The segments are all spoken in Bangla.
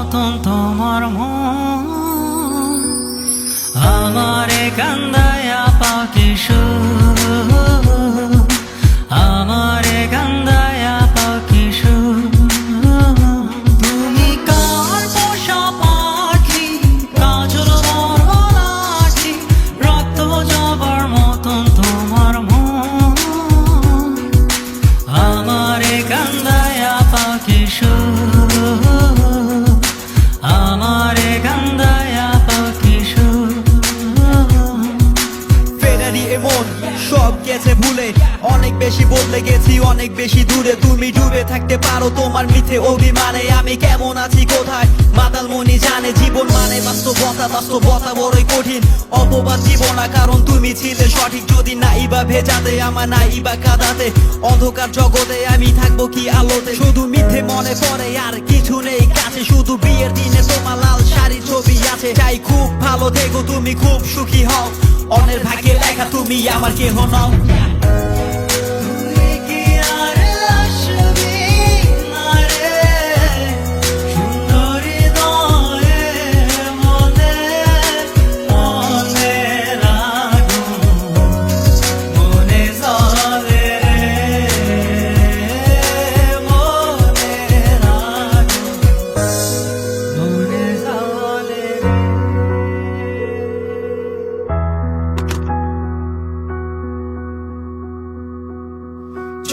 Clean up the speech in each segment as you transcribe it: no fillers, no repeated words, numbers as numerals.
মতন তোমার মন আমারে কান্দায়া পাখি সুর আমারে কান্দায়া পাখি সুর তুমি কার পোষা পাখি কাজল বরবলাঠি রক্ত জবার মতন তোমার মন আমারে কান্দায়া পাখি সুর আমারে কান্দায়া পাখি সুর ফেরারি এমন সব গেছে ভুলে অনেক বেশি বদলে গেছি অনেক বেশি দূরে তুমি ডুবে থাকতে পারো তোমার মিথ্যে অভিমানে আমি কেমন আছি কোথায় মাতাল মনি জানে জীবন মানে বাস্তবতা বড়ই কঠিন অপবাদ জীবনা কারণ তুমি ছিলে সঠিক যদি নাই বা ভেজাতে আমার নাই বা কাঁদাতে অন্ধকার জগতে আমি থাকবো কি আলোতে শুধু মিথ্যে মনে পড়ে আর কিছু নেই কাছে শুধু বিয়ের দিনে তোমার লাল শাড়ির ছবি আছে চাই খুব ভালো দেখো তুমি খুব সুখী হও অন্যের ভাগ্যে লেখা তুমি আমার কেহ নও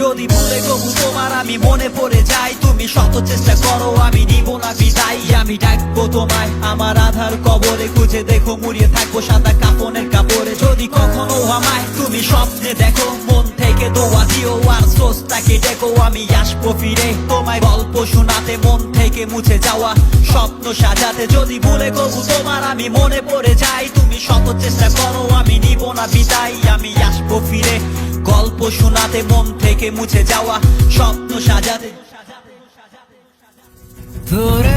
যদি ভুলে গবু তোমার আমি মনে পড়ে যাই তুমি শত চেষ্টা করো আমি নিব না বিদায় আমি ডাকবো তোমায় আমার আধার কবরে খুঁজে দেখো মুড়িয়ে থাকবো সাদা কাপনের কাপড়ে যদি কখনো আমায় তুমি স্বপ্নে দেখো মন থেকে দোয়া দিও আর স্রষ্টাকে দেখো আমি আসবো ফিরে তোমায় গল্প শোনাতে মন থেকে মুছে যাওয়া স্বপ্ন সাজাতে যদি ভুলে গবু তোমার আমি মনে পড়ে যাই তুমি শত চেষ্টা করো আমি নিব না বিদায় আমি আসবো ফিরে গল্প শোনাতে মন থেকে মুছে যাওয়া স্বপ্ন সাজাতে তোরা